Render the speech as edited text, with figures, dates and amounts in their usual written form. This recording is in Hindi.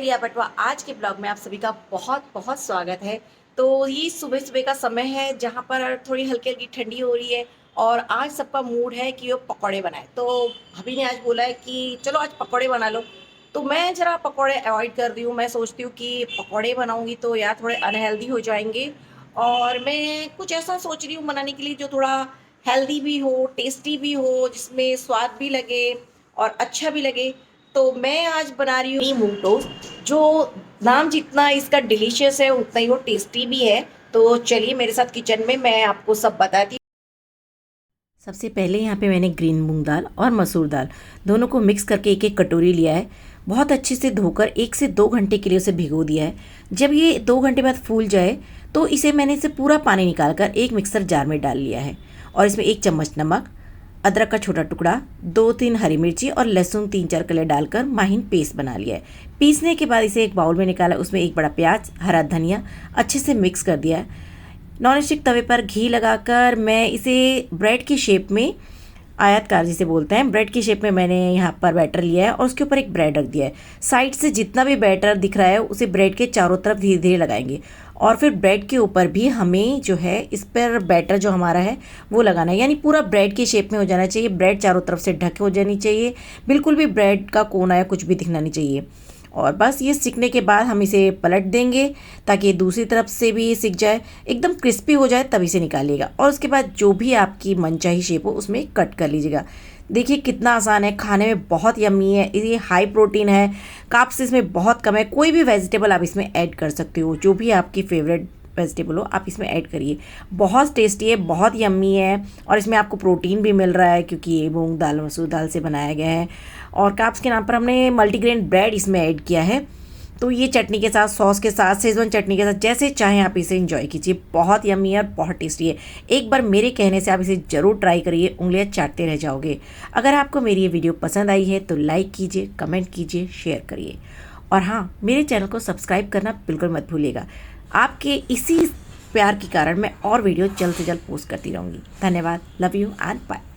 लिया बटवा। आज के ब्लॉग में आप सभी का बहुत बहुत स्वागत है। तो ये सुबह सुबह का समय है जहाँ पर थोड़ी हल्की हल्की ठंडी हो रही है और आज सबका मूड है कि वो पकौड़े बनाए। तो अभी ने आज बोला है कि चलो आज पकौड़े बना लो। तो मैं ज़रा पकौड़े अवॉइड कर रही हूँ। मैं सोचती हूँ कि पकौड़े बनाऊँगी तो यार थोड़े अनहेल्दी हो जाएंगे, और मैं कुछ ऐसा सोच रही हूँ बनाने के लिए जो थोड़ा हेल्दी भी हो, टेस्टी भी हो, जिसमें स्वाद भी लगे और अच्छा भी लगे। तो मैं आज बना रही हूँ मूंग टोस्ट, जो नाम जितना इसका डिलीशियस है उतना ही वो टेस्टी भी है। तो चलिए मेरे साथ किचन में, मैं आपको सब बताती हूँ। सबसे पहले यहाँ पे मैंने ग्रीन मूंग दाल और मसूर दाल दोनों को मिक्स करके एक एक कटोरी लिया है। बहुत अच्छे से धोकर 1 से 2 घंटे के लिए उसे भिगो दिया है। जब ये 2 घंटे बाद फूल जाए तो मैंने इसे पूरा पानी निकाल कर एक मिक्सर जार में डाल लिया है। और इसमें 1 चम्मच नमक, अदरक का छोटा टुकड़ा, 2-3 हरी मिर्ची और लहसुन 3-4 कली डालकर माहिन पेस्ट बना लिया है। पीसने के बाद इसे एक बाउल में निकाला, उसमें एक बड़ा प्याज, हरा धनिया अच्छे से मिक्स कर दिया है। नॉन स्टिक तवे पर घी लगाकर मैं इसे ब्रेड की शेप में, आयतकार जिसे बोलते हैं, ब्रेड की शेप में मैंने यहाँ पर बैटर लिया है और उसके ऊपर एक ब्रेड रख दिया है। साइड से जितना भी बैटर दिख रहा है उसे ब्रेड के चारों तरफ धीरे धीरे लगाएंगे और फिर ब्रेड के ऊपर भी हमें जो है इस पर बैटर जो हमारा है वो लगाना है, यानी पूरा ब्रेड की शेप में हो जाना चाहिए। ब्रेड चारों तरफ से ढके हो जानी चाहिए, बिल्कुल भी ब्रेड का कोना या कुछ भी दिखना नहीं चाहिए। और बस ये सिकने के बाद हम इसे पलट देंगे ताकि दूसरी तरफ से भी सिक जाए, एकदम क्रिस्पी हो जाए तभी से निकालिएगा। और उसके बाद जो भी आपकी मनचाही शेप हो उसमें कट कर लीजिएगा। देखिए कितना आसान है, खाने में बहुत यम्मी है। ये हाई प्रोटीन है, कार्ब्स इसमें बहुत कम है। कोई भी वेजिटेबल आप इसमें ऐड कर सकते हो, जो भी आपकी फेवरेट वेजिटेबल हो आप इसमें ऐड करिए। बहुत टेस्टी है, बहुत यम्मी है और इसमें आपको प्रोटीन भी मिल रहा है क्योंकि ये मूंग दाल मसूर दाल से बनाया गया है। और कार्ब्स के नाम पर हमने मल्टीग्रेन ब्रेड इसमें ऐड किया है। तो ये चटनी के साथ, सॉस के साथ, शेजवान चटनी के साथ, जैसे चाहें आप इसे एंजॉय कीजिए। बहुत यम्मी है और बहुत टेस्टी है। एक बार मेरे कहने से आप इसे ज़रूर ट्राई करिए, उंगलियां चाटते रह जाओगे। अगर आपको मेरी ये वीडियो पसंद आई है तो लाइक कीजिए, कमेंट कीजिए, शेयर करिए और हाँ, मेरे चैनल को सब्सक्राइब करना बिल्कुल मत भूलिएगा। आपके इसी प्यार के कारण मैं और वीडियो जल्द से जल्द पोस्ट करती रहूँगी। धन्यवाद। Love you and bye.